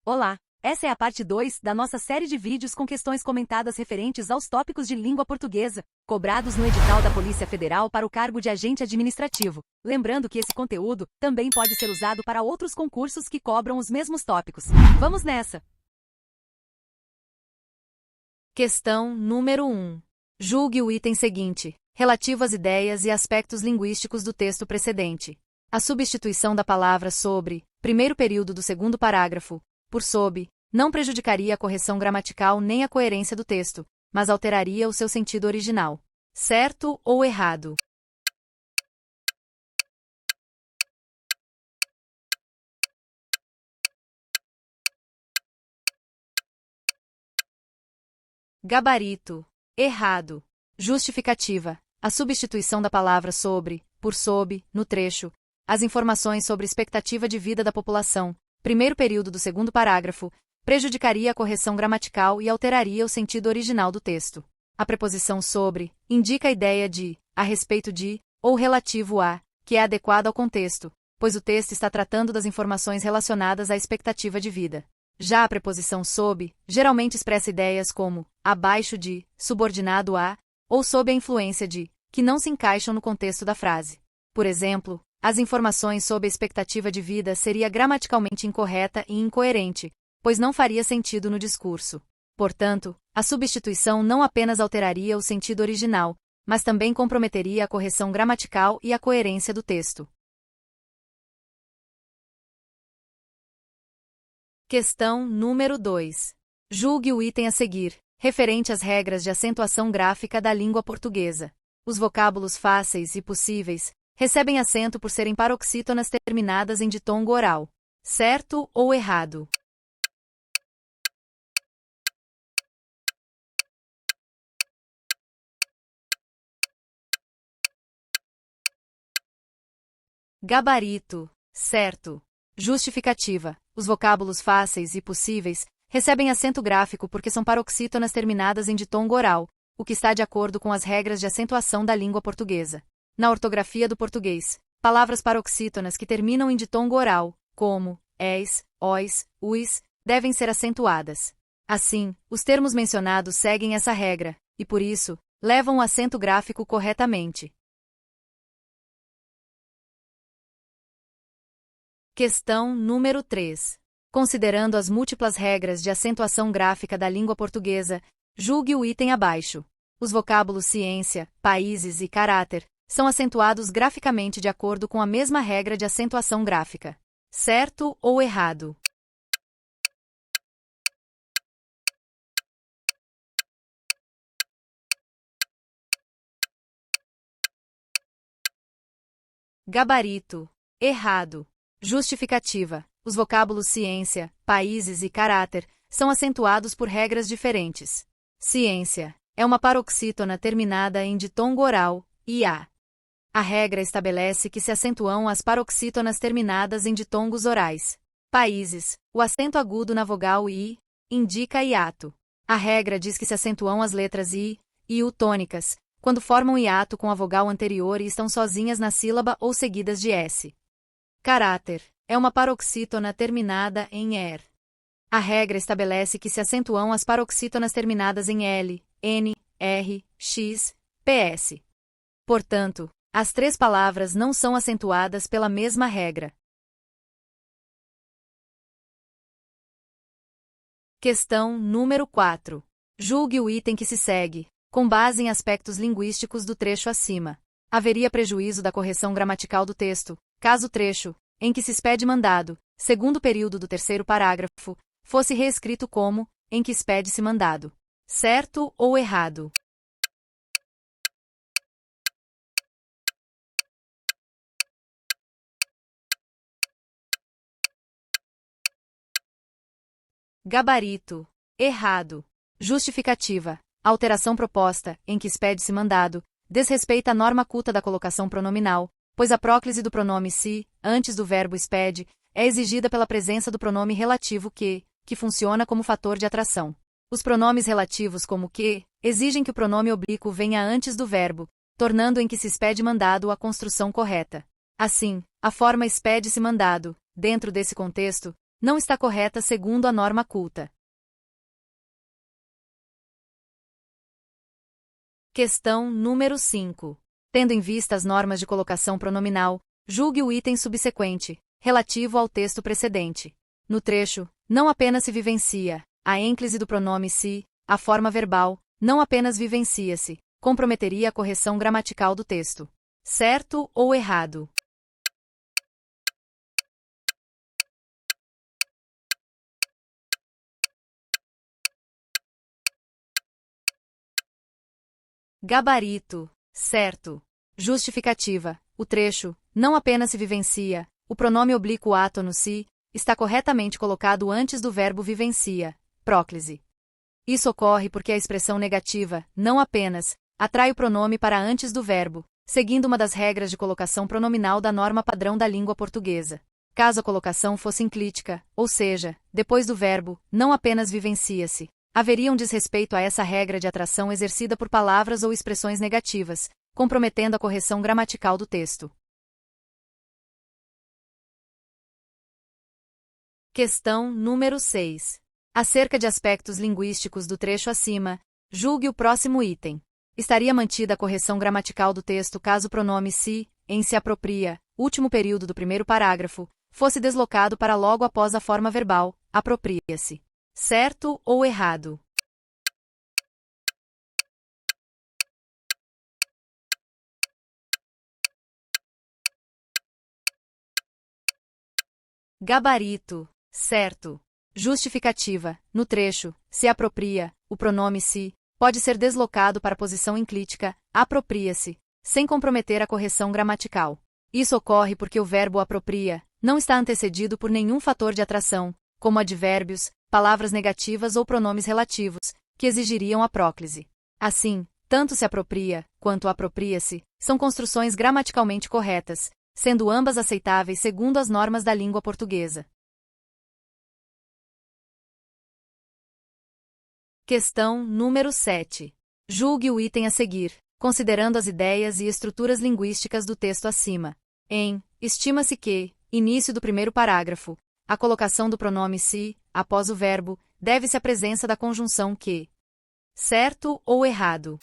Olá! Essa é a parte 2 da nossa série de vídeos com questões comentadas referentes aos tópicos de língua portuguesa, cobrados no edital da Polícia Federal para o cargo de agente administrativo. Lembrando que esse conteúdo também pode ser usado para outros concursos que cobram os mesmos tópicos. Vamos nessa! Questão número 1. Julgue o item seguinte, relativo às ideias e aspectos linguísticos do texto precedente. A substituição da palavra sobre, primeiro período do segundo parágrafo, por sob, não prejudicaria a correção gramatical nem a coerência do texto, mas alteraria o seu sentido original. Certo ou errado? Gabarito. Errado. Justificativa. A substituição da palavra sobre, por sob, no trecho, as informações sobre expectativa de vida da população, primeiro período do segundo parágrafo, prejudicaria a correção gramatical e alteraria o sentido original do texto. A preposição sobre indica a ideia de, a respeito de, ou relativo a, que é adequado ao contexto, pois o texto está tratando das informações relacionadas à expectativa de vida. Já a preposição sob geralmente expressa ideias como abaixo de, subordinado a, ou sob a influência de, que não se encaixam no contexto da frase. Por exemplo, as informações sobre a expectativa de vida seria gramaticalmente incorreta e incoerente, pois não faria sentido no discurso. Portanto, a substituição não apenas alteraria o sentido original, mas também comprometeria a correção gramatical e a coerência do texto. Questão número 2. Julgue o item a seguir, referente às regras de acentuação gráfica da língua portuguesa. Os vocábulos fáceis e possíveis recebem acento por serem paroxítonas terminadas em ditongo oral. Certo ou errado? Gabarito. Certo. Justificativa. Os vocábulos fáceis e possíveis recebem acento gráfico porque são paroxítonas terminadas em ditongo oral, o que está de acordo com as regras de acentuação da língua portuguesa. Na ortografia do português, palavras paroxítonas que terminam em ditongo oral, como és, ois, uis, devem ser acentuadas. Assim, os termos mencionados seguem essa regra, e por isso, levam o acento gráfico corretamente. Questão número 3. Considerando as múltiplas regras de acentuação gráfica da língua portuguesa, julgue o item abaixo. Os vocábulos ciência, países e caráter são acentuados graficamente de acordo com a mesma regra de acentuação gráfica. Certo ou errado? Gabarito. Errado. Justificativa. Os vocábulos ciência, países e caráter são acentuados por regras diferentes. Ciência é uma paroxítona terminada em ditongo oral, IA. A regra estabelece que se acentuam as paroxítonas terminadas em ditongos orais. Países, o acento agudo na vogal I, indica hiato. A regra diz que se acentuam as letras I e U tônicas, quando formam hiato com a vogal anterior e estão sozinhas na sílaba ou seguidas de S. Caráter é uma paroxítona terminada em ER. A regra estabelece que se acentuam as paroxítonas terminadas em L, N, R, X, PS. Portanto, as três palavras não são acentuadas pela mesma regra. Questão número 4. Julgue o item que se segue, com base em aspectos linguísticos do trecho acima. Haveria prejuízo da correção gramatical do texto, caso o trecho, em que se expede mandado, segundo período do terceiro parágrafo, fosse reescrito como, em que expede-se mandado. Certo ou errado? Gabarito. Errado. Justificativa. A alteração proposta, em que expede-se mandado, desrespeita a norma culta da colocação pronominal, pois a próclise do pronome se, antes do verbo expede, é exigida pela presença do pronome relativo que funciona como fator de atração. Os pronomes relativos como que exigem que o pronome oblíquo venha antes do verbo, tornando em que se expede mandado a construção correta. Assim, a forma expede-se mandado, dentro desse contexto, não está correta segundo a norma culta. Questão número 5. Tendo em vista as normas de colocação pronominal, julgue o item subsequente, relativo ao texto precedente. No trecho, não apenas se vivencia, a ênclise do pronome se, a forma verbal, não apenas vivencia-se, comprometeria a correção gramatical do texto. Certo ou errado? Gabarito. Certo. Justificativa. O trecho, não apenas se vivencia, o pronome oblíquo átono se, está corretamente colocado antes do verbo vivencia, próclise. Isso ocorre porque a expressão negativa, não apenas, atrai o pronome para antes do verbo, seguindo uma das regras de colocação pronominal da norma padrão da língua portuguesa. Caso a colocação fosse enclítica, ou seja, depois do verbo, não apenas vivencia-se, haveria um desrespeito a essa regra de atração exercida por palavras ou expressões negativas, comprometendo a correção gramatical do texto. Questão número 6. Acerca de aspectos linguísticos do trecho acima, julgue o próximo item. Estaria mantida a correção gramatical do texto caso o pronome se, em se apropria, último período do primeiro parágrafo, fosse deslocado para logo após a forma verbal, apropria-se. Certo ou errado? Gabarito. Certo. Justificativa. No trecho, se apropria, o pronome se, pode ser deslocado para a posição enclítica, apropria-se, sem comprometer a correção gramatical. Isso ocorre porque o verbo apropria não está antecedido por nenhum fator de atração, como advérbios, palavras negativas ou pronomes relativos, que exigiriam a próclise. Assim, tanto se apropria, quanto apropria-se, são construções gramaticalmente corretas, sendo ambas aceitáveis segundo as normas da língua portuguesa. Questão número 7. Julgue o item a seguir, considerando as ideias e estruturas linguísticas do texto acima. Estima-se que, início do primeiro parágrafo, a colocação do pronome se, após o verbo, deve-se à presença da conjunção que. Certo ou errado?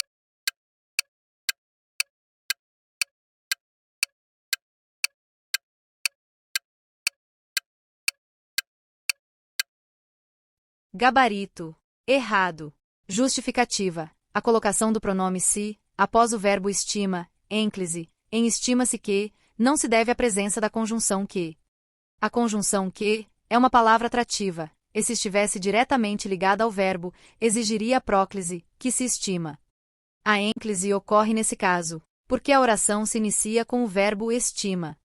Gabarito. Errado. Justificativa. A colocação do pronome se, após o verbo estima, ênclise, em estima-se que, não se deve à presença da conjunção que. A conjunção que é uma palavra atrativa, e se estivesse diretamente ligada ao verbo, exigiria a próclise, que se estima. A ênclise ocorre nesse caso, porque a oração se inicia com o verbo estima.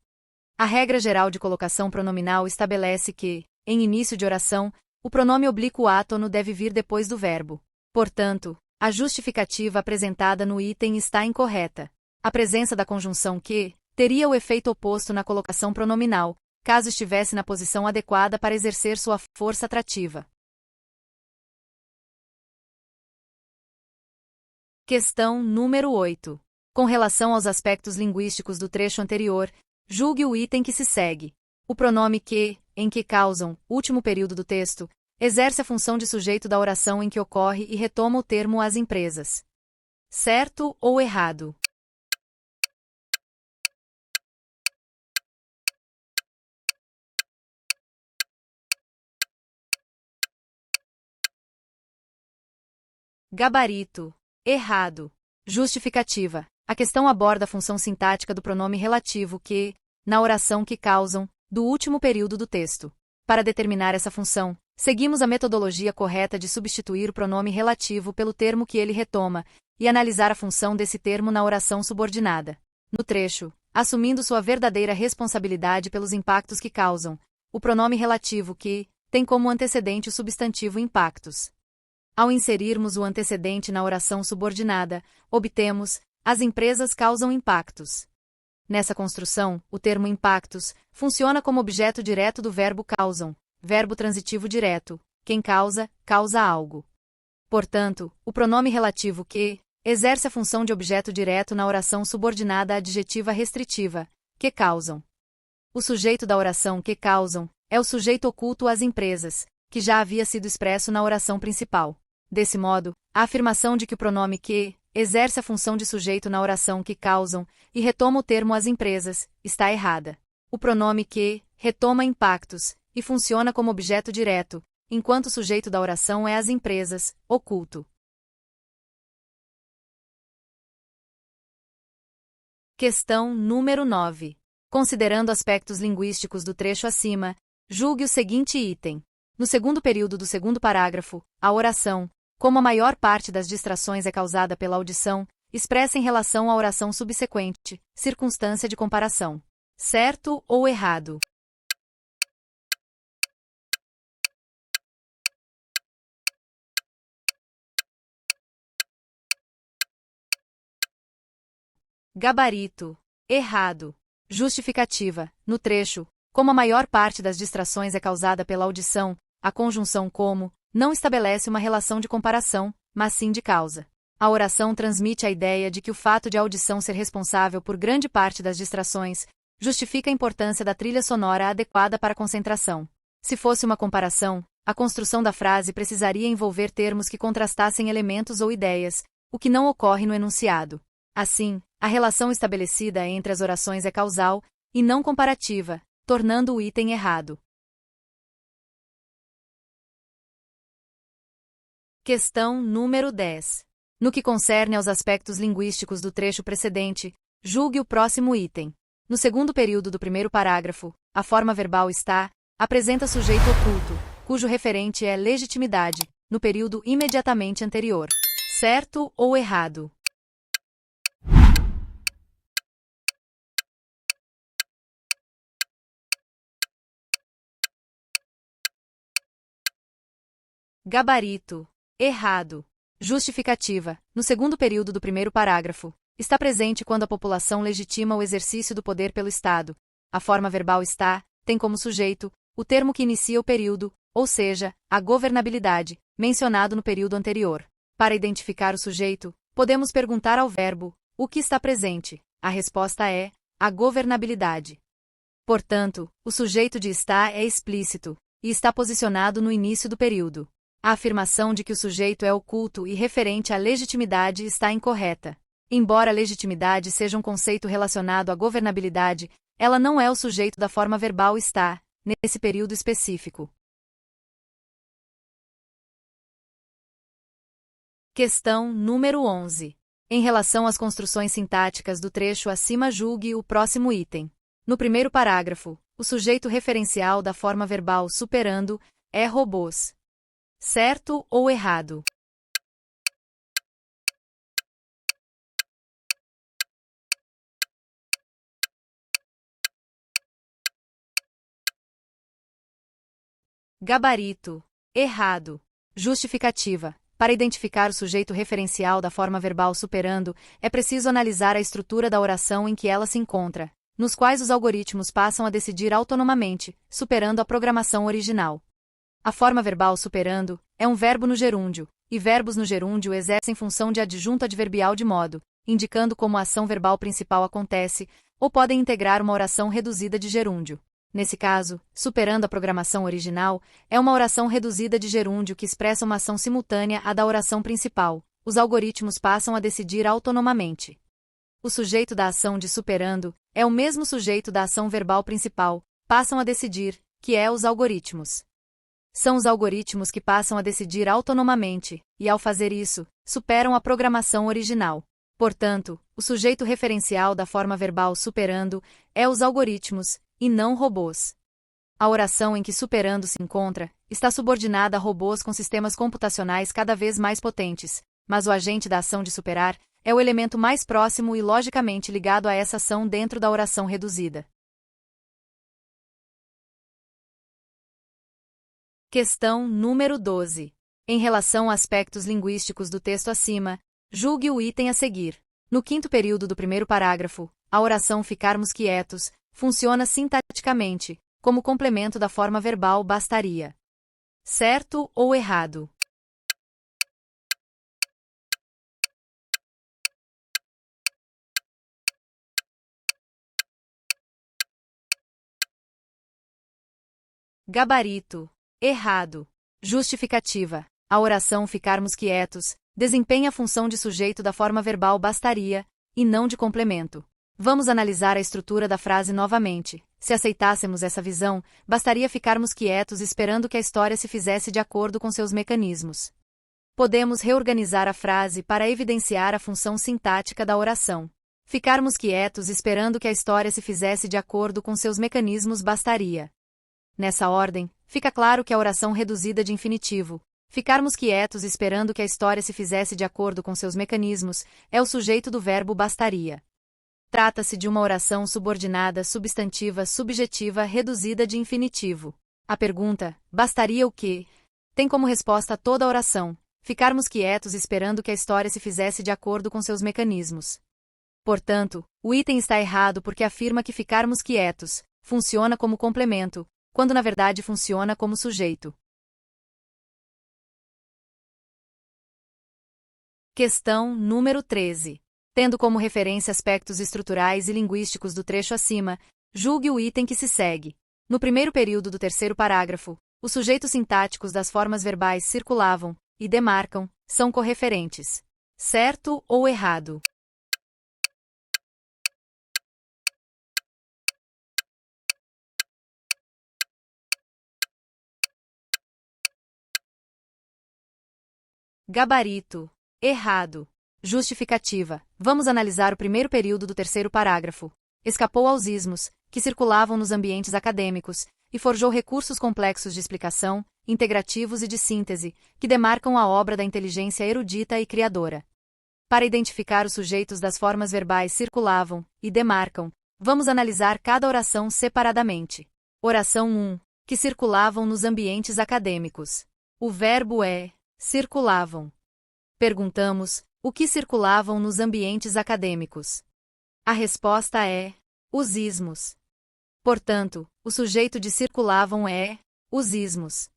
A regra geral de colocação pronominal estabelece que, em início de oração, o pronome oblíquo átono deve vir depois do verbo. Portanto, a justificativa apresentada no item está incorreta. A presença da conjunção que teria o efeito oposto na colocação pronominal, caso estivesse na posição adequada para exercer sua força atrativa. Questão número 8. Com relação aos aspectos linguísticos do trecho anterior, julgue o item que se segue. O pronome que, em que causam, último período do texto, exerce a função de sujeito da oração em que ocorre e retoma o termo às empresas. Certo ou errado? Gabarito. Errado. Justificativa. A questão aborda a função sintática do pronome relativo que, na oração que causam, do último período do texto. Para determinar essa função, seguimos a metodologia correta de substituir o pronome relativo pelo termo que ele retoma e analisar a função desse termo na oração subordinada. No trecho, assumindo sua verdadeira responsabilidade pelos impactos que causam, o pronome relativo que tem como antecedente o substantivo impactos. Ao inserirmos o antecedente na oração subordinada, obtemos as empresas causam impactos. Nessa construção, o termo impactos funciona como objeto direto do verbo causam, verbo transitivo direto, quem causa, causa algo. Portanto, o pronome relativo que exerce a função de objeto direto na oração subordinada adjetiva restritiva, que causam. O sujeito da oração que causam é o sujeito oculto às empresas, que já havia sido expresso na oração principal. Desse modo, a afirmação de que o pronome que exerce a função de sujeito na oração que causam e retoma o termo às empresas está errada. O pronome que retoma impactos e funciona como objeto direto, enquanto o sujeito da oração é as empresas, oculto. Questão número 9. Considerando aspectos linguísticos do trecho acima, julgue o seguinte item. No segundo período do segundo parágrafo, a oração, como a maior parte das distrações é causada pela audição, expressa em relação à oração subsequente, circunstância de comparação. Certo ou errado? Gabarito. Errado. Justificativa. No trecho, como a maior parte das distrações é causada pela audição, a conjunção como não estabelece uma relação de comparação, mas sim de causa. A oração transmite a ideia de que o fato de a audição ser responsável por grande parte das distrações justifica a importância da trilha sonora adequada para a concentração. Se fosse uma comparação, a construção da frase precisaria envolver termos que contrastassem elementos ou ideias, o que não ocorre no enunciado. Assim, a relação estabelecida entre as orações é causal e não comparativa, tornando o item errado. Questão número 10. No que concerne aos aspectos linguísticos do trecho precedente, julgue o próximo item. No segundo período do primeiro parágrafo, a forma verbal está, apresenta sujeito oculto, cujo referente é legitimidade, no período imediatamente anterior. Certo ou errado? Gabarito. Errado. Justificativa. No segundo período do primeiro parágrafo, está presente quando a população legitima o exercício do poder pelo Estado. A forma verbal está, tem como sujeito, o termo que inicia o período, ou seja, a governabilidade, mencionado no período anterior. Para identificar o sujeito, podemos perguntar ao verbo, o que está presente? A resposta é, a governabilidade. Portanto, o sujeito de está é explícito, e está posicionado no início do período. A afirmação de que o sujeito é oculto e referente à legitimidade está incorreta. Embora a legitimidade seja um conceito relacionado à governabilidade, ela não é o sujeito da forma verbal está, nesse período específico. Questão número 11. Em relação às construções sintáticas do trecho acima, julgue o próximo item. No primeiro parágrafo, o sujeito referencial da forma verbal superando é robôs. Certo ou errado? Gabarito. Errado. Justificativa. Para identificar o sujeito referencial da forma verbal superando, é preciso analisar a estrutura da oração em que ela se encontra, nos quais os algoritmos passam a decidir autonomamente, superando a programação original. A forma verbal superando é um verbo no gerúndio, e verbos no gerúndio exercem função de adjunto adverbial de modo, indicando como a ação verbal principal acontece, ou podem integrar uma oração reduzida de gerúndio. Nesse caso, superando a programação original, é uma oração reduzida de gerúndio que expressa uma ação simultânea à da oração principal. Os algoritmos passam a decidir autonomamente. O sujeito da ação de superando é o mesmo sujeito da ação verbal principal, passam a decidir, que é os algoritmos. São os algoritmos que passam a decidir autonomamente, e ao fazer isso, superam a programação original. Portanto, o sujeito referencial da forma verbal superando é os algoritmos, e não robôs. A oração em que superando se encontra está subordinada a robôs com sistemas computacionais cada vez mais potentes, mas o agente da ação de superar é o elemento mais próximo e logicamente ligado a essa ação dentro da oração reduzida. Questão número 12. Em relação a aspectos linguísticos do texto acima, julgue o item a seguir. No quinto período do primeiro parágrafo, a oração ficarmos quietos funciona sintaticamente, como complemento da forma verbal bastaria. Certo ou errado? Gabarito. Errado. Justificativa. A oração ficarmos quietos desempenha a função de sujeito da forma verbal bastaria, e não de complemento. Vamos analisar a estrutura da frase novamente. Se aceitássemos essa visão, bastaria ficarmos quietos esperando que a história se fizesse de acordo com seus mecanismos. Podemos reorganizar a frase para evidenciar a função sintática da oração. Ficarmos quietos esperando que a história se fizesse de acordo com seus mecanismos bastaria. Nessa ordem, fica claro que a oração reduzida de infinitivo, ficarmos quietos esperando que a história se fizesse de acordo com seus mecanismos, é o sujeito do verbo bastaria. Trata-se de uma oração subordinada substantiva subjetiva reduzida de infinitivo. A pergunta, bastaria o quê? Tem como resposta toda a oração, ficarmos quietos esperando que a história se fizesse de acordo com seus mecanismos. Portanto, o item está errado porque afirma que ficarmos quietos funciona como complemento, quando na verdade funciona como sujeito. Questão número 13. Tendo como referência aspectos estruturais e linguísticos do trecho acima, julgue o item que se segue. No primeiro período do terceiro parágrafo, os sujeitos sintáticos das formas verbais circulavam e demarcam são correferentes. Certo ou errado? Gabarito. Errado. Justificativa. Vamos analisar o primeiro período do terceiro parágrafo. Escapou aos ismos, que circulavam nos ambientes acadêmicos, e forjou recursos complexos de explicação, integrativos e de síntese, que demarcam a obra da inteligência erudita e criadora. Para identificar os sujeitos das formas verbais circulavam e demarcam, vamos analisar cada oração separadamente. Oração 1. Que circulavam nos ambientes acadêmicos. O verbo é circulavam. Perguntamos, o que circulavam nos ambientes acadêmicos? A resposta é os ismos. Portanto, o sujeito de circulavam é os ismos.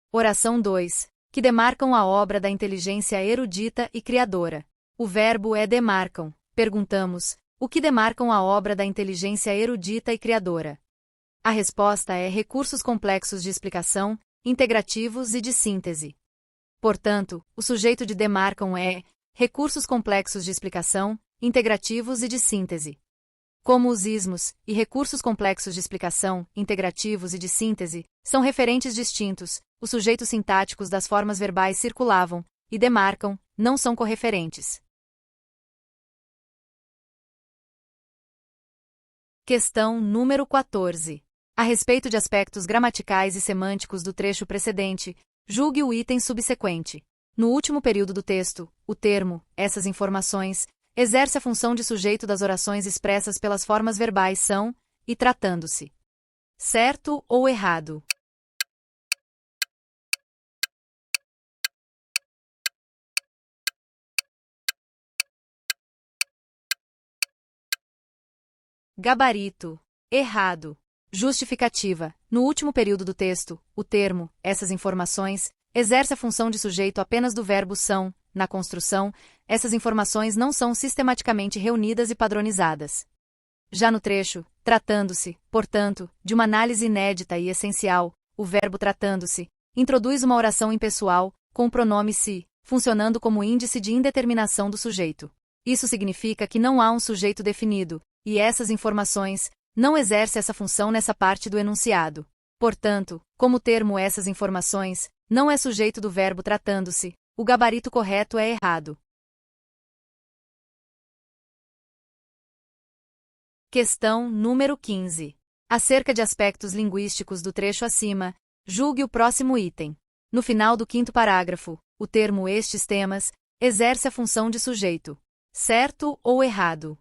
Oração 2. Que demarcam a obra da inteligência erudita e criadora. O verbo é demarcam. Perguntamos, o que demarcam a obra da inteligência erudita e criadora? A resposta é recursos complexos de explicação, integrativos e de síntese. Portanto, o sujeito de demarcam é recursos complexos de explicação, integrativos e de síntese. Como os ismos e recursos complexos de explicação, integrativos e de síntese são referentes distintos, os sujeitos sintáticos das formas verbais circulavam e demarcam, não são correferentes. Questão número 14. A respeito de aspectos gramaticais e semânticos do trecho precedente, julgue o item subsequente. No último período do texto, o termo, essas informações, exerce a função de sujeito das orações expressas pelas formas verbais são, e tratando-se. Certo ou errado? Gabarito. Errado. Justificativa. No último período do texto, o termo, essas informações, exerce a função de sujeito apenas do verbo são. Na construção, essas informações não são sistematicamente reunidas e padronizadas. Já no trecho, tratando-se, portanto, de uma análise inédita e essencial, o verbo tratando-se introduz uma oração impessoal, com o pronome se, funcionando como índice de indeterminação do sujeito. Isso significa que não há um sujeito definido, e essas informações não exerce essa função nessa parte do enunciado. Portanto, como o termo essas informações não é sujeito do verbo tratando-se, o gabarito correto é errado. Questão número 15. Acerca de aspectos linguísticos do trecho acima, julgue o próximo item. No final do quinto parágrafo, o termo estes temas exerce a função de sujeito. Certo ou errado?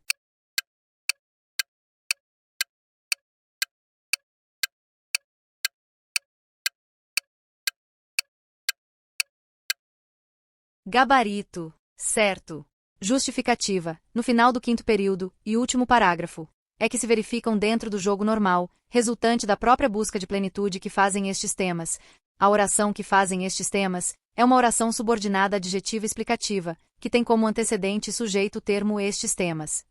Gabarito. Certo. Justificativa. No final do quinto período e último parágrafo, é que se verificam dentro do jogo normal, resultante da própria busca de plenitude que fazem estes temas. A oração que fazem estes temas é uma oração subordinada adjetiva explicativa, que tem como antecedente e sujeito o termo estes temas.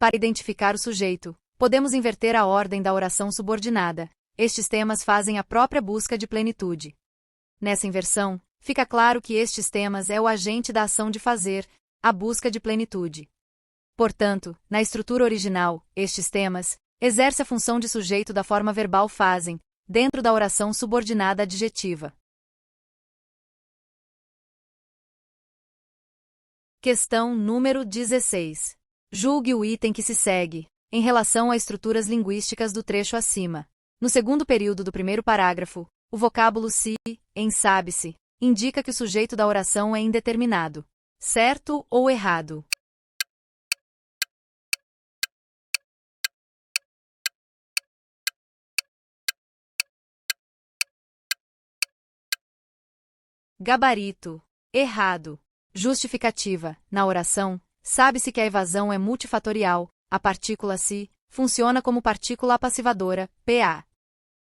Para identificar o sujeito, podemos inverter a ordem da oração subordinada, estes temas fazem a própria busca de plenitude. Nessa inversão, fica claro que estes temas é o agente da ação de fazer, a busca de plenitude. Portanto, na estrutura original, estes temas exercem a função de sujeito da forma verbal fazem, dentro da oração subordinada adjetiva. Questão número 16. Julgue o item que se segue, em relação a estruturas linguísticas do trecho acima. No segundo período do primeiro parágrafo, o vocábulo se, em sabe-se, indica que o sujeito da oração é indeterminado. Certo ou errado? Gabarito. Errado. Justificativa. Na oração, sabe-se que a evasão é multifatorial, a partícula se funciona como partícula apassivadora, PA.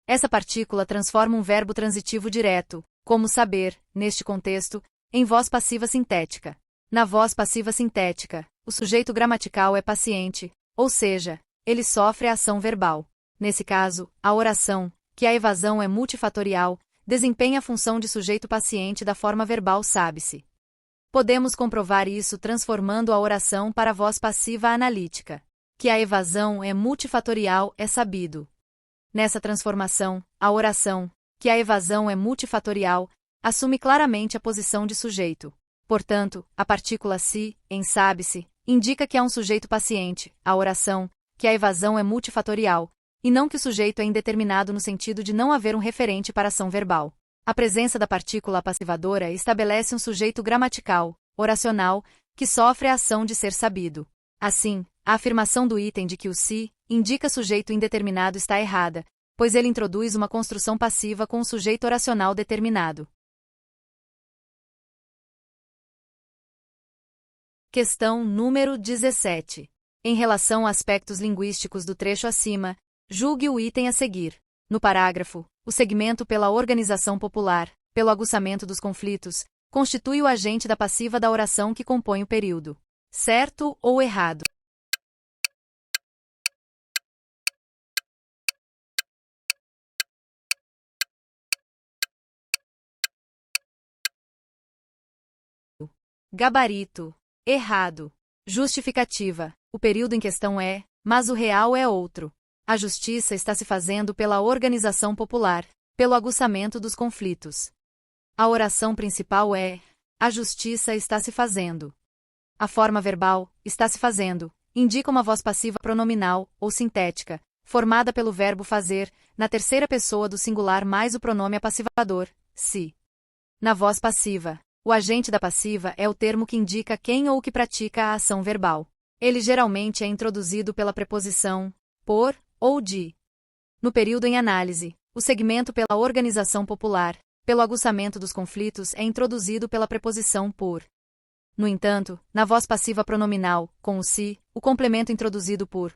Essa partícula transforma um verbo transitivo direto, como saber, neste contexto, em voz passiva sintética. Na voz passiva sintética, o sujeito gramatical é paciente, ou seja, ele sofre a ação verbal. Nesse caso, a oração, que a evasão é multifatorial, desempenha a função de sujeito paciente da forma verbal sabe-se. Podemos comprovar isso transformando a oração para a voz passiva analítica. Que a evasão é multifatorial é sabido. Nessa transformação, a oração, que a evasão é multifatorial, assume claramente a posição de sujeito. Portanto, a partícula se, em sabe-se, indica que há um sujeito paciente, a oração, que a evasão é multifatorial, e não que o sujeito é indeterminado no sentido de não haver um referente para a ação verbal. A presença da partícula apassivadora estabelece um sujeito gramatical, oracional, que sofre a ação de ser sabido. Assim, a afirmação do item de que o se indica sujeito indeterminado está errada, pois ele introduz uma construção passiva com um sujeito oracional determinado. Questão número 17. Em relação a aspectos linguísticos do trecho acima, julgue o item a seguir. No parágrafo, o segmento pela organização popular, pelo aguçamento dos conflitos, constitui o agente da passiva da oração que compõe o período. Certo ou errado? Gabarito. Errado. Justificativa. O período em questão é, mas o real é outro. A justiça está se fazendo pela organização popular, pelo aguçamento dos conflitos. A oração principal é: a justiça está se fazendo. A forma verbal, está se fazendo, indica uma voz passiva pronominal, ou sintética, formada pelo verbo fazer, na terceira pessoa do singular mais o pronome apassivador, se. Na voz passiva, o agente da passiva é o termo que indica quem ou o que pratica a ação verbal. Ele geralmente é introduzido pela preposição por ou de. No período em análise, o segmento pela organização popular, pelo aguçamento dos conflitos é introduzido pela preposição por. No entanto, na voz passiva pronominal, com o se, o complemento introduzido por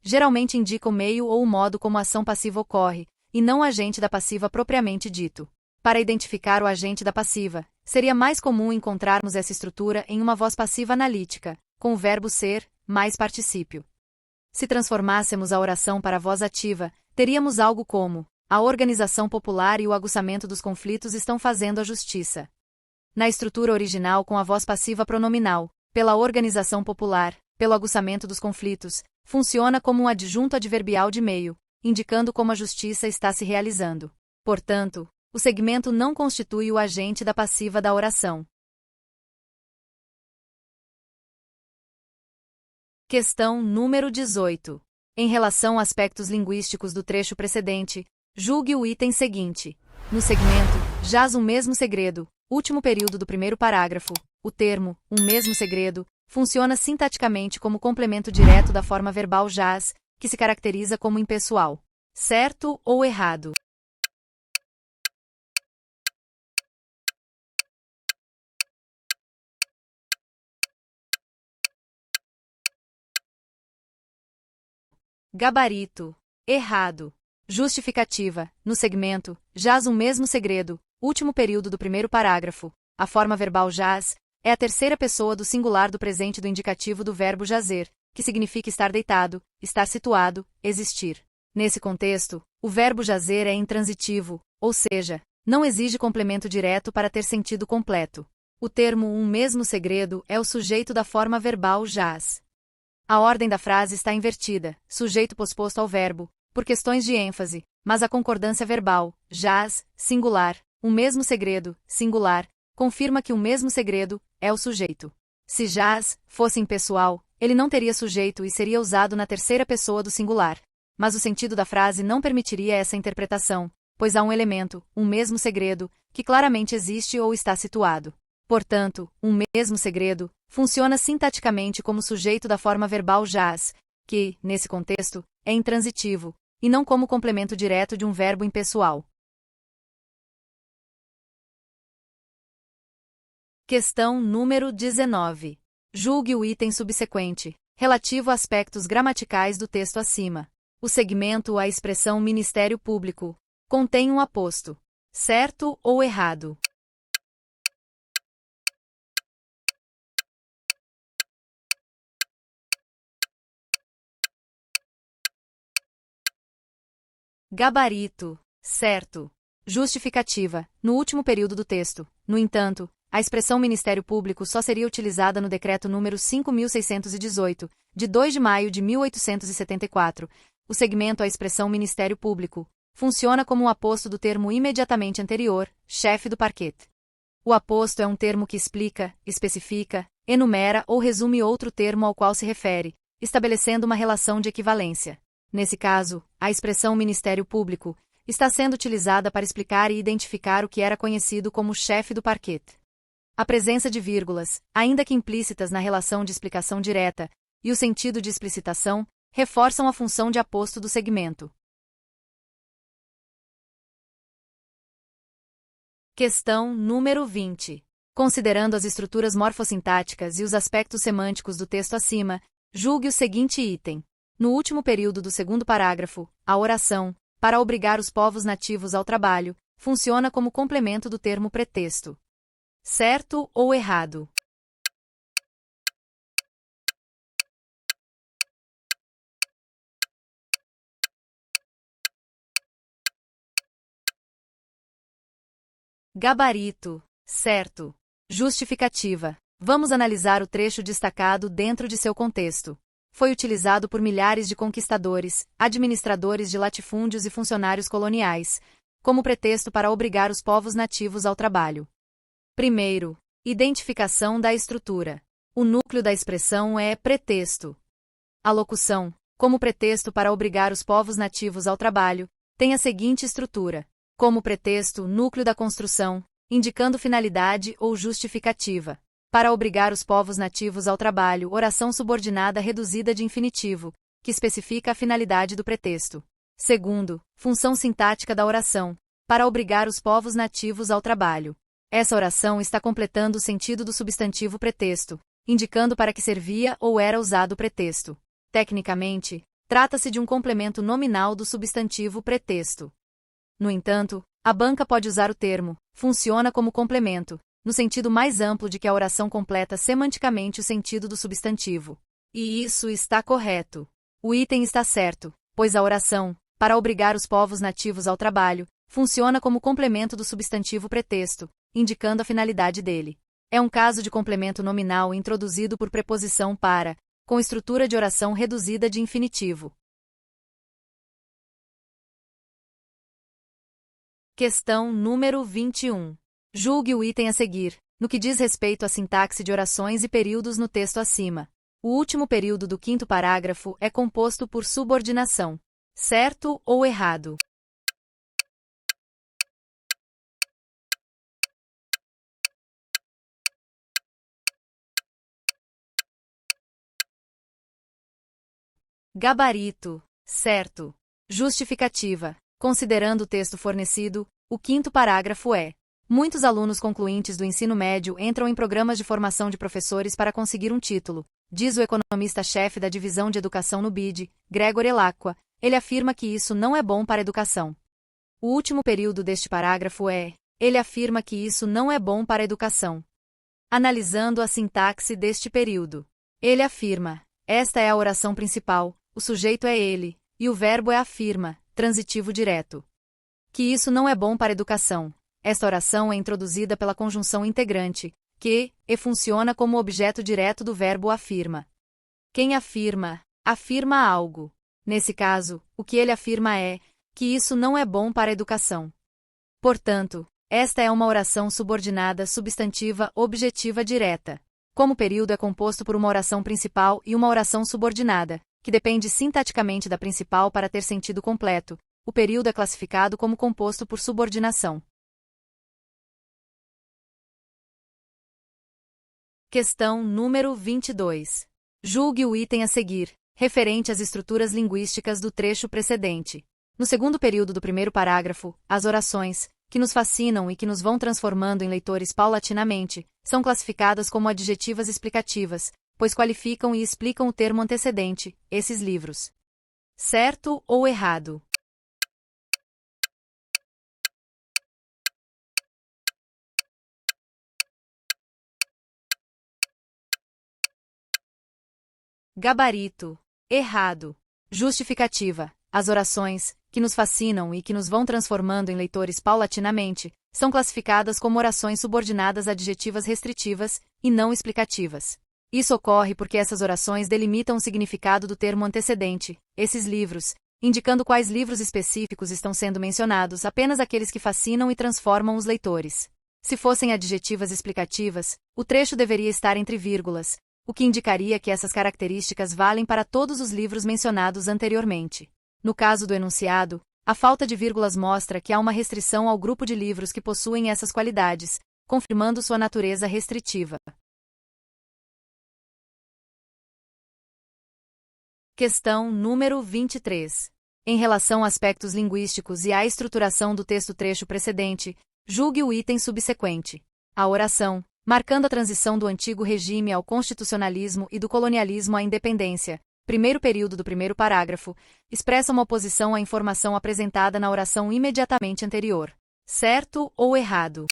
geralmente indica o meio ou o modo como a ação passiva ocorre, e não o agente da passiva propriamente dito. Para identificar o agente da passiva, seria mais comum encontrarmos essa estrutura em uma voz passiva analítica, com o verbo ser, mais particípio. Se transformássemos a oração para a voz ativa, teríamos algo como: a organização popular e o aguçamento dos conflitos estão fazendo a justiça. Na estrutura original com a voz passiva pronominal, pela organização popular, pelo aguçamento dos conflitos, funciona como um adjunto adverbial de meio, indicando como a justiça está se realizando. Portanto, o segmento não constitui o agente da passiva da oração. Questão número 18. Em relação a aspectos linguísticos do trecho precedente, julgue o item seguinte. No segmento, jaz um mesmo segredo, último período do primeiro parágrafo, o termo, um mesmo segredo, funciona sintaticamente como complemento direto da forma verbal jaz, que se caracteriza como impessoal. Certo ou errado? Gabarito. Errado. Justificativa. No segmento, jaz um mesmo segredo, último período do primeiro parágrafo. A forma verbal jaz é a terceira pessoa do singular do presente do indicativo do verbo jazer, que significa estar deitado, estar situado, existir. Nesse contexto, O verbo jazer é intransitivo, ou seja, não exige complemento direto para ter sentido completo. O termo um mesmo segredo é o sujeito da forma verbal jaz. A ordem da frase está invertida, sujeito posposto ao verbo, por questões de ênfase, mas a concordância verbal, jaz, singular, um mesmo segredo, singular, confirma que o mesmo segredo é o sujeito. Se jaz fosse impessoal, ele não teria sujeito e seria usado na terceira pessoa do singular. Mas o sentido da frase não permitiria essa interpretação, pois há um elemento, um mesmo segredo, que claramente existe ou está situado. Portanto, um mesmo segredo funciona sintaticamente como sujeito da forma verbal jaz, que, nesse contexto, é intransitivo, e não como complemento direto de um verbo impessoal. Questão número 19. Julgue o item subsequente, relativo a aspectos gramaticais do texto acima. O segmento a expressão Ministério Público contém um aposto. Certo ou errado? Gabarito. Certo. Justificativa. No último período do texto, no entanto, a expressão Ministério Público só seria utilizada no Decreto número 5.618, de 2 de maio de 1874. O segmento à expressão Ministério Público funciona como um aposto do termo imediatamente anterior, chefe do parquet. O aposto é um termo que explica, especifica, enumera ou resume outro termo ao qual se refere, estabelecendo uma relação de equivalência. Nesse caso, a expressão Ministério Público está sendo utilizada para explicar e identificar o que era conhecido como chefe do parquet. A presença de vírgulas, ainda que implícitas na relação de explicação direta, e o sentido de explicitação, reforçam a função de aposto do segmento. Questão número 20. Considerando as estruturas morfossintáticas e os aspectos semânticos do texto acima, julgue o seguinte item. No último período do segundo parágrafo, a oração, para obrigar os povos nativos ao trabalho, funciona como complemento do termo pretexto. Certo ou errado? Gabarito. Certo. Justificativa. Vamos analisar o trecho destacado dentro de seu contexto. Foi utilizado por milhares de conquistadores, administradores de latifúndios e funcionários coloniais, como pretexto para obrigar os povos nativos ao trabalho. Primeiro, identificação da estrutura. O núcleo da expressão é pretexto. A locução, como pretexto para obrigar os povos nativos ao trabalho, tem a seguinte estrutura. Como pretexto, núcleo da construção, indicando finalidade ou justificativa. Para obrigar os povos nativos ao trabalho, oração subordinada reduzida de infinitivo, que especifica a finalidade do pretexto. Segundo, função sintática da oração, para obrigar os povos nativos ao trabalho. Essa oração está completando o sentido do substantivo pretexto, indicando para que servia ou era usado o pretexto. Tecnicamente, trata-se de um complemento nominal do substantivo pretexto. No entanto, a banca pode usar o termo, funciona como complemento, no sentido mais amplo de que a oração completa semanticamente o sentido do substantivo. E isso está correto. O item está certo, pois a oração, para obrigar os povos nativos ao trabalho, funciona como complemento do substantivo pretexto, indicando a finalidade dele. É um caso de complemento nominal introduzido por preposição para, com estrutura de oração reduzida de infinitivo. Questão número 21. Julgue o item a seguir, no que diz respeito à sintaxe de orações e períodos no texto acima. O último período do quinto parágrafo é composto por subordinação. Certo ou errado? Gabarito. Certo. Justificativa. Considerando o texto fornecido, o quinto parágrafo é: muitos alunos concluintes do ensino médio entram em programas de formação de professores para conseguir um título, diz o economista-chefe da divisão de educação no BID, Gregory Lacqua. Ele afirma que isso não é bom para a educação. O último período deste parágrafo é: ele afirma que isso não é bom para a educação. Analisando a sintaxe deste período. Ele afirma: esta é a oração principal, o sujeito é ele, e o verbo é afirma, transitivo direto. Que isso não é bom para a educação. Esta oração é introduzida pela conjunção integrante, que, e funciona como objeto direto do verbo afirma. Quem afirma, afirma algo. Nesse caso, o que ele afirma é que isso não é bom para a educação. Portanto, esta é uma oração subordinada substantiva objetiva direta. Como o período é composto por uma oração principal e uma oração subordinada, que depende sintaticamente da principal para ter sentido completo, o período é classificado como composto por subordinação. Questão número 22. Julgue o item a seguir, referente às estruturas linguísticas do trecho precedente. No segundo período do primeiro parágrafo, as orações, que nos fascinam e que nos vão transformando em leitores paulatinamente, são classificadas como adjetivas explicativas, pois qualificam e explicam o termo antecedente, esses livros. Certo ou errado? Gabarito. Errado. Justificativa. As orações, que nos fascinam e que nos vão transformando em leitores paulatinamente, são classificadas como orações subordinadas adjetivas restritivas e não explicativas. Isso ocorre porque essas orações delimitam o significado do termo antecedente, esses livros, indicando quais livros específicos estão sendo mencionados, apenas aqueles que fascinam e transformam os leitores. Se fossem adjetivas explicativas, o trecho deveria estar entre vírgulas, o que indicaria que essas características valem para todos os livros mencionados anteriormente. No caso do enunciado, a falta de vírgulas mostra que há uma restrição ao grupo de livros que possuem essas qualidades, confirmando sua natureza restritiva. Questão número 23. Em relação a aspectos linguísticos e à estruturação do texto-trecho precedente, julgue o item subsequente. A oração, marcando a transição do antigo regime ao constitucionalismo e do colonialismo à independência, primeiro período do primeiro parágrafo, expressa uma oposição à informação apresentada na oração imediatamente anterior. Certo ou errado?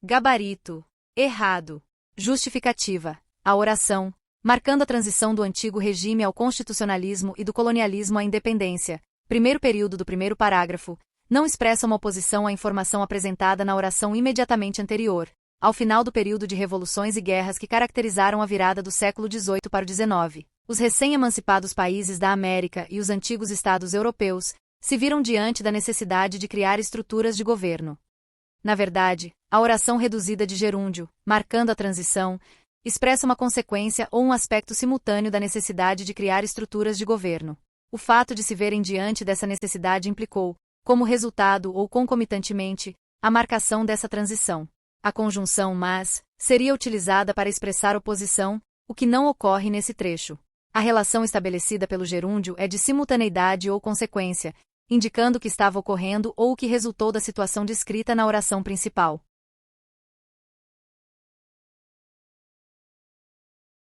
Gabarito. Errado. Justificativa. A oração, marcando a transição do antigo regime ao constitucionalismo e do colonialismo à independência, primeiro período do primeiro parágrafo, não expressa uma oposição à informação apresentada na oração imediatamente anterior, ao final do período de revoluções e guerras que caracterizaram a virada do século XVIII para o XIX. Os recém-emancipados países da América e os antigos estados europeus se viram diante da necessidade de criar estruturas de governo. Na verdade, a oração reduzida de gerúndio, marcando a transição, expressa uma consequência ou um aspecto simultâneo da necessidade de criar estruturas de governo. O fato de se verem diante dessa necessidade implicou, como resultado ou concomitantemente, a marcação dessa transição. A conjunção mas seria utilizada para expressar oposição, o que não ocorre nesse trecho. A relação estabelecida pelo gerúndio é de simultaneidade ou consequência, indicando o que estava ocorrendo ou o que resultou da situação descrita na oração principal.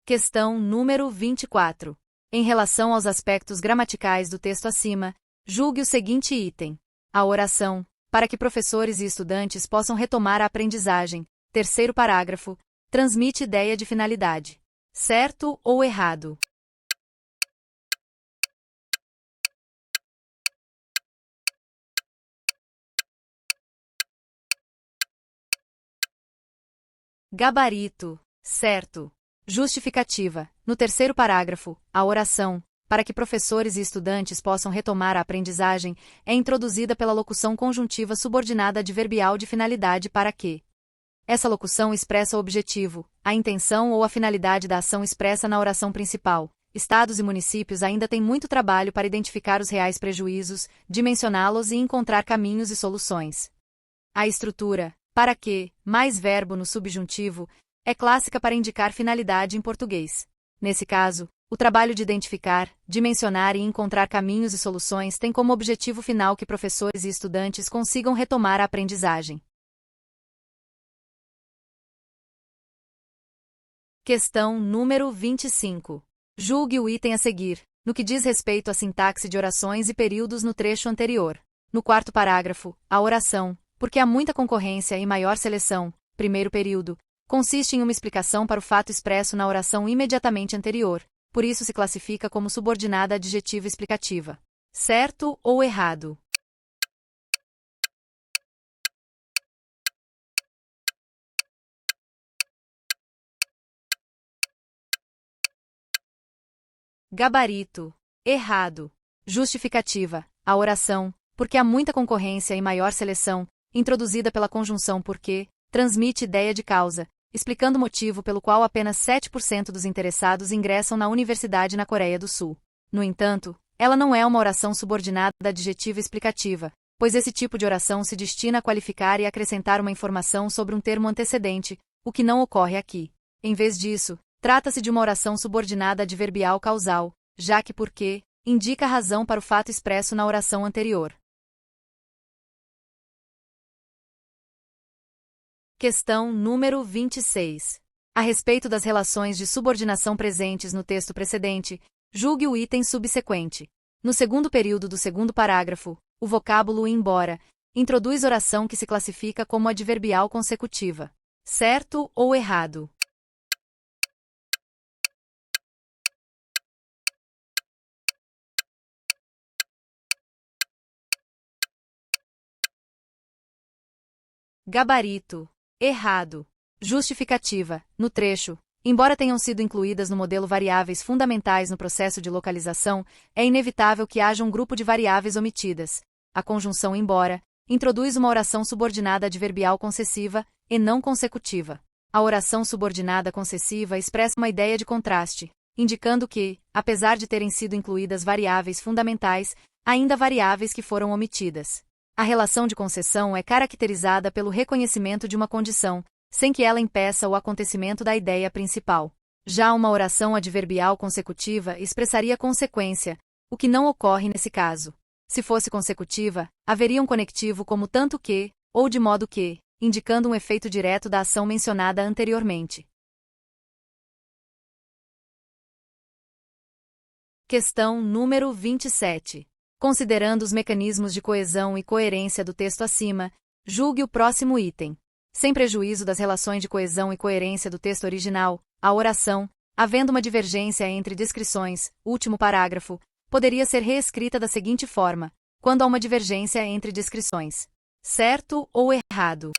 Questão número 24. Em relação aos aspectos gramaticais do texto acima, julgue o seguinte item. A oração, para que professores e estudantes possam retomar a aprendizagem, terceiro parágrafo, transmite ideia de finalidade. Certo ou errado? Gabarito. Certo. Justificativa. No terceiro parágrafo, a oração, para que professores e estudantes possam retomar a aprendizagem, é introduzida pela locução conjuntiva subordinada adverbial de finalidade para que. Essa locução expressa o objetivo, a intenção ou a finalidade da ação expressa na oração principal. Estados e municípios ainda têm muito trabalho para identificar os reais prejuízos, dimensioná-los e encontrar caminhos e soluções. A estrutura, para que, mais verbo no subjuntivo, é clássica para indicar finalidade em português. Nesse caso, o trabalho de identificar, dimensionar e encontrar caminhos e soluções tem como objetivo final que professores e estudantes consigam retomar a aprendizagem. Questão número 25. Julgue o item a seguir, no que diz respeito à sintaxe de orações e períodos no trecho anterior. No quarto parágrafo, a oração, porque há muita concorrência e maior seleção, primeiro período, consiste em uma explicação para o fato expresso na oração imediatamente anterior, por isso se classifica como subordinada adjetiva explicativa. Certo ou errado? Gabarito. Errado. Justificativa. A oração, porque há muita concorrência e maior seleção, introduzida pela conjunção porque, transmite ideia de causa, explicando o motivo pelo qual apenas 7% dos interessados ingressam na universidade na Coreia do Sul. No entanto, ela não é uma oração subordinada adjetiva explicativa, pois esse tipo de oração se destina a qualificar e acrescentar uma informação sobre um termo antecedente, o que não ocorre aqui. Em vez disso, trata-se de uma oração subordinada adverbial causal, já que porque indica a razão para o fato expresso na oração anterior. Questão número 26. A respeito das relações de subordinação presentes no texto precedente, julgue o item subsequente. No segundo período do segundo parágrafo, o vocábulo embora introduz oração que se classifica como adverbial consecutiva. Certo ou errado? Gabarito. Errado. Justificativa. No trecho, embora tenham sido incluídas no modelo variáveis fundamentais no processo de localização, é inevitável que haja um grupo de variáveis omitidas. A conjunção embora introduz uma oração subordinada adverbial concessiva e não consecutiva. A oração subordinada concessiva expressa uma ideia de contraste, indicando que, apesar de terem sido incluídas variáveis fundamentais, ainda há variáveis que foram omitidas. A relação de concessão é caracterizada pelo reconhecimento de uma condição, sem que ela impeça o acontecimento da ideia principal. Já uma oração adverbial consecutiva expressaria consequência, o que não ocorre nesse caso. Se fosse consecutiva, haveria um conectivo como tanto que, ou de modo que, indicando um efeito direto da ação mencionada anteriormente. Questão número 27. Considerando os mecanismos de coesão e coerência do texto acima, julgue o próximo item. Sem prejuízo das relações de coesão e coerência do texto original, a oração, havendo uma divergência entre descrições, último parágrafo, poderia ser reescrita da seguinte forma: quando há uma divergência entre descrições. Certo ou errado?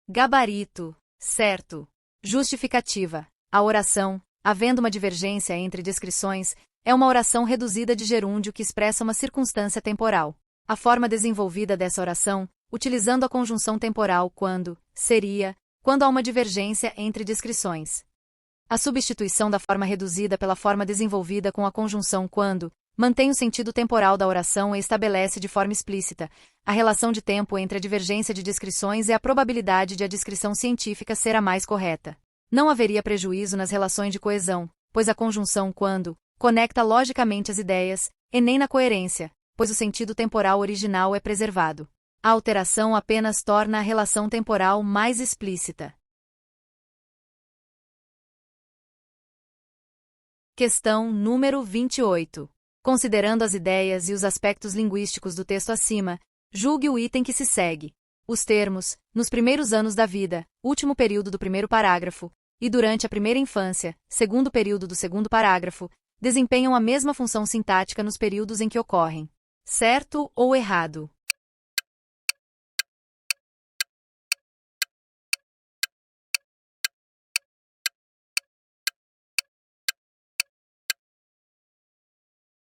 Gabarito. Certo. Justificativa. A oração, havendo uma divergência entre descrições, é uma oração reduzida de gerúndio que expressa uma circunstância temporal. A forma desenvolvida dessa oração, utilizando a conjunção temporal quando, seria, quando há uma divergência entre descrições. A substituição da forma reduzida pela forma desenvolvida com a conjunção quando mantém o sentido temporal da oração e estabelece de forma explícita a relação de tempo entre a divergência de descrições e a probabilidade de a descrição científica ser a mais correta. Não haveria prejuízo nas relações de coesão, pois a conjunção quando conecta logicamente as ideias, e nem na coerência, pois o sentido temporal original é preservado. A alteração apenas torna a relação temporal mais explícita. Questão número 28. Considerando as ideias e os aspectos linguísticos do texto acima, julgue o item que se segue. Os termos, nos primeiros anos da vida, último período do primeiro parágrafo, e durante a primeira infância, segundo período do segundo parágrafo, desempenham a mesma função sintática nos períodos em que ocorrem. Certo ou errado?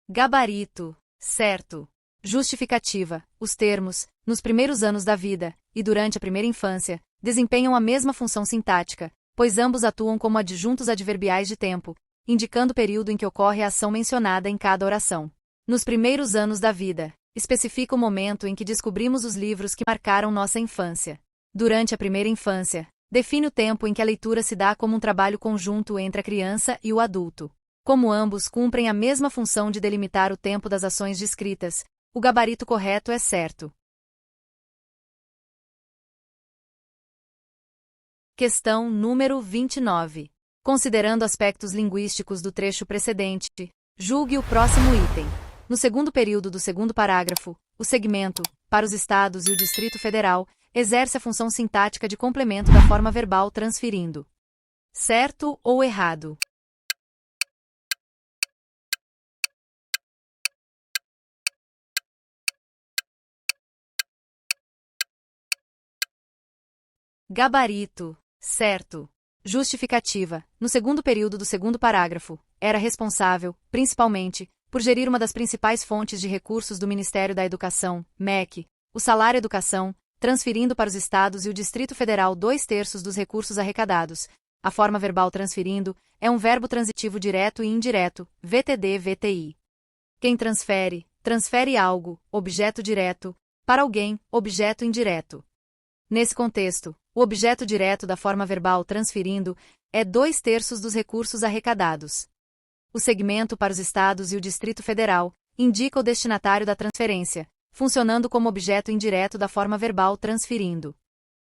Gabarito. Certo. Justificativa. Os termos, nos primeiros anos da vida, e durante a primeira infância, desempenham a mesma função sintática, pois ambos atuam como adjuntos adverbiais de tempo, indicando o período em que ocorre a ação mencionada em cada oração. Nos primeiros anos da vida, especifica o momento em que descobrimos os livros que marcaram nossa infância. Durante a primeira infância, define o tempo em que a leitura se dá como um trabalho conjunto entre a criança e o adulto. Como ambos cumprem a mesma função de delimitar o tempo das ações descritas, o gabarito correto é certo. Questão número 29. Considerando aspectos linguísticos do trecho precedente, julgue o próximo item. No segundo período do segundo parágrafo, o segmento, para os Estados e o Distrito Federal, exerce a função sintática de complemento da forma verbal transferindo. Certo ou errado? Gabarito. Certo. Justificativa. No segundo período do segundo parágrafo, era responsável, principalmente, por gerir uma das principais fontes de recursos do Ministério da Educação, MEC, o salário educação, transferindo para os Estados e o Distrito Federal 2/3 dos recursos arrecadados. A forma verbal transferindo é um verbo transitivo direto e indireto, VTD-VTI. Quem transfere, transfere algo, objeto direto, para alguém, objeto indireto. Nesse contexto, o objeto direto da forma verbal transferindo é 2/3 dos recursos arrecadados. O segmento para os Estados e o Distrito Federal indica o destinatário da transferência, funcionando como objeto indireto da forma verbal transferindo.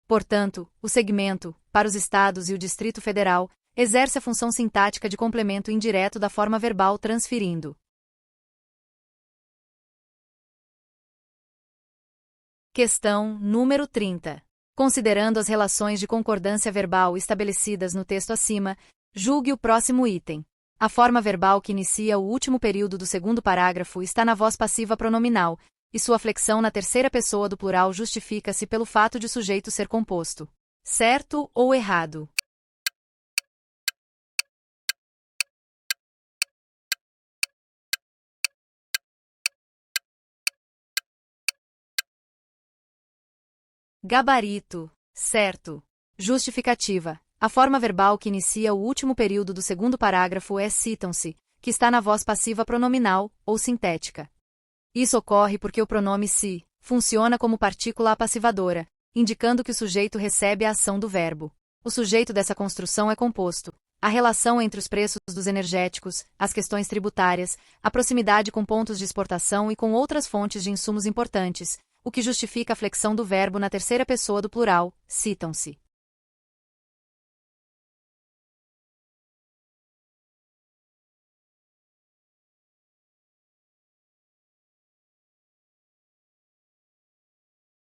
Portanto, o segmento, para os Estados e o Distrito Federal, exerce a função sintática de complemento indireto da forma verbal transferindo. Questão número 30. Considerando as relações de concordância verbal estabelecidas no texto acima, julgue o próximo item. A forma verbal que inicia o último período do segundo parágrafo está na voz passiva pronominal, e sua flexão na terceira pessoa do plural justifica-se pelo fato de o sujeito ser composto. Certo ou errado? Gabarito. Certo. Justificativa. A forma verbal que inicia o último período do segundo parágrafo é citam-se, que está na voz passiva pronominal, ou sintética. Isso ocorre porque o pronome se funciona como partícula apassivadora, indicando que o sujeito recebe a ação do verbo. O sujeito dessa construção é composto. A relação entre os preços dos energéticos, as questões tributárias, a proximidade com pontos de exportação e com outras fontes de insumos importantes, o que justifica a flexão do verbo na terceira pessoa do plural, citam-se.